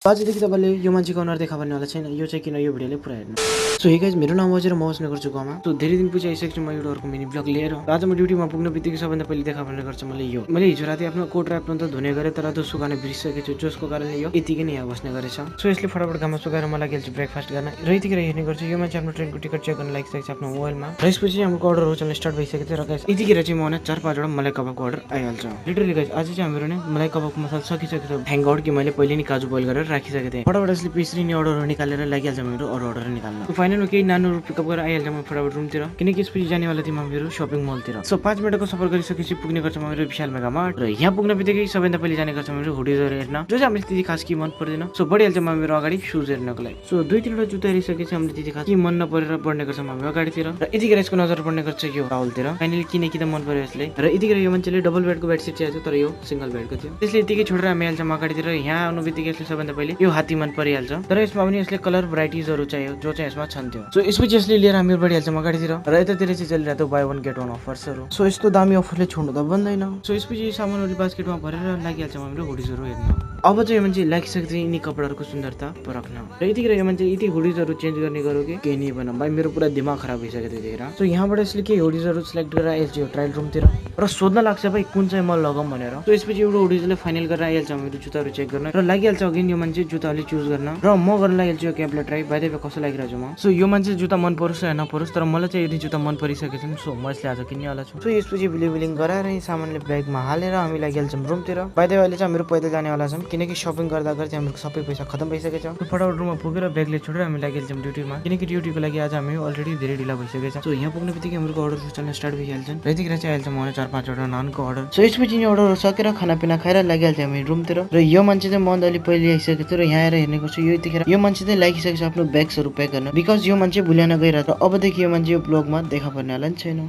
आजदेखि तपाईँले यो मान्छेको अनुहार देखा भन्नेवाला छैन। यो चाहिँ किन यो भिडियोले पुरा हेर्नु। सो हे गाइज, मेरो नाम अजय र म बस्ने गर्छु गाउँमा। सो धेरै दिन पछि आइसकेको छु म एउटा अर्को मिनी ब्लग लिएर। आज म ड्युटीमा पुग्न बित्तिकै सबभन्दा पहिले देखा भन्ने गर्छ मलाई यो। मैले हिजो राति आफ्नो कोट र आफ्नो त धुने गरेँ, तर त्यो सुकाउन बिर्सिसकेको छु, जसको कारणले यो यतिकै नै यहाँ बस्ने गरेछ। सो यसले फटाफट घाममा सुकाएर मलाई गेल्छु ब्रेकफास्ट गर्न। र यतिखेर हेर्ने गर्छु यो मान्छे आफ्नो ट्रेनको टिकट चेक गर्न लागिसकेको छ आफ्नो मोबाइलमा। र यसपछि हाम्रो अर्डरहरू चल्न स्टार्ट भइसकेको थियो। र गाइस यतिखेर चाहिँ म 4-5 वटा मलाई कबाबको अर्डर आइहाल्छ। लिटरली गाइस आज चाहिँ हाम्रो मलाई कबाबको मसाला सकिसकेको थियो। थ्याङ्क गॉड कि मैले पहिले नै काजु बोइल गरेर राखिसकेको थिएँ। फटाफट यसले पिसरी नि अर्डरहरू निकालेर लागिहाल्छ मेरो अरू अर्डर निकाल्न। फाइनलमा केही नानुहरू पिकअप गरेर आइहाल्छ म फटाफट रुमतिर, किनकि यसपछि जानेवाला थिएँ मेरो सपिङ मलतिर। सो 5 मिनटको सफर गरिसकेपछि पुग्ने गर्छ मेरो विशाल मेगा मार्ट। र यहाँ पुग्न बित्तिकै सबैभन्दा पहिले जाने गर्छ मेरो हुडिजहरू हेर्न, जो चाहिँ हामीले त्यति खास कि मन पर्दैन। सो बढिहाल्छ मेरो अगाडि सुज हेर्नको लागि। सो 2-3 वटा जुत्ता हेरिसकेपछि हामीले त्यति खास कि मन नपरेर बढ्ने गर्छ हामी अगाडितिर। र यतिखेर यसको नजर पर्ने गर्छ यो राहुलतिर। फाइनली किन त मन पर्यो यसले। र यतिखेर यो मान्छेले डबल बेडको बेडसिट चाहिएको थियो, तर यो सिंगल बेडको थियो। त्यसले यतिकै छोडेर हामी हाल्छ अगाडितिर। यहाँ आउनु बित्तिकै यसले सबभन्दा पहिले यो हात्ती मन परिहाल्छ, तर यसमा पनि यसले कलर भेराइटिजहरू चाहियो जो चाहिँ यसमा छन्थ्यो। सो यसपछि यसले लिएर हामी बढिहाल्छौँ अगाडितिर। र यतातिर चाहिँ चलिरहेको बाई 1 गेट 1 अफर्सहरू। सो यस्तो दामी अफरले छोड्नु त बन्दैन। सो यसपछि सामानहरू बास्केटमा भरेर लागिहाल्छ हाम्रो हुडिजहरू हेर्न। अब चाहिँ यो मान्छे लागिसकेको चाहिँ यिनी कपडाहरूको सुन्दरता परख्न। र यतिखेर यो मान्छे यति हुडिजहरू चेन्ज गर्ने गरौँ कि केही नै भनौँ भाइ, मेरो पुरा दिमाग खराब भइसक्यो त्यतिखेर। सो यहाँबाट यसले केही हुडिजहरू सिलेक्ट गरेर आइहाल्छ यो ट्रायल रुमतिर। र सोध्न लाग्छ भाइ कुन चाहिँ म लगाऊँ भनेर। सो यसपछि एउटा हुडिजले फाइनल गरेर आइहाल्छ मेरो जुत्ताहरू चेक गर्न। र लागिहाल्छ अघि यो मान्छे जुत्ताले चुज गर्न। र म गर्न लागिहाल्छु यो क्यापलाई ट्राई। बाइ द वे कस्तो लागिरहेको छ म। सो यो मान्छे जुत्ता मन परोस् या नपरोस्, तर मलाई चाहिँ यदि जुत्ता मन परिसकेको छ सो म यसले आज किन्नेवाला छु। सो यसपछि बिलिङ गराएर यी सामानले ब्यागमा हालेर हामी लागिहाल्छौँ रुमतिर। बाइ द वे अहिले चाहिँ हाम्रो पैदल जानेवाला छौँ, किनकि सपिङ गर्दा गर्दै हाम्रो सबै पैसा खतम भइसकेको छ। फटाफट रुममा पुगेर ब्यागले छोडेर हामी लागिहाल्छौँ ड्युटीमा, किनकि ड्युटीको लागि आज हामी अलरेडी धेरै ढिला भइसकेको छ। सो यहाँ पुग्ने बित्तिकै हाम्रो अर्डर चल्न स्टार्ट भइहाल्छन्। र यतिखेर चाहिँ आइहाल्छ मलाई 4-5 वटा नानको अर्डर। सो यसपछि नि अर्डरहरू सकेर खानापिना खाएर लागिहाल्छ हामी रुमतिर। र यो मान्छे चाहिँ म अलि पहिले आइसकेको थियो। र यहाँ आएर हेर्ने गर्छु यो यतिखेर यो मान्छे चाहिँ लागिसकेको छ आफ्नो ब्याग्सहरू प्याक गर्न, बिकज यो मान्छे भुल्यान गइरहेको छ। अबदेखि यो मान्छे यो ब्लगमा देखा पर्नेवाला छैन।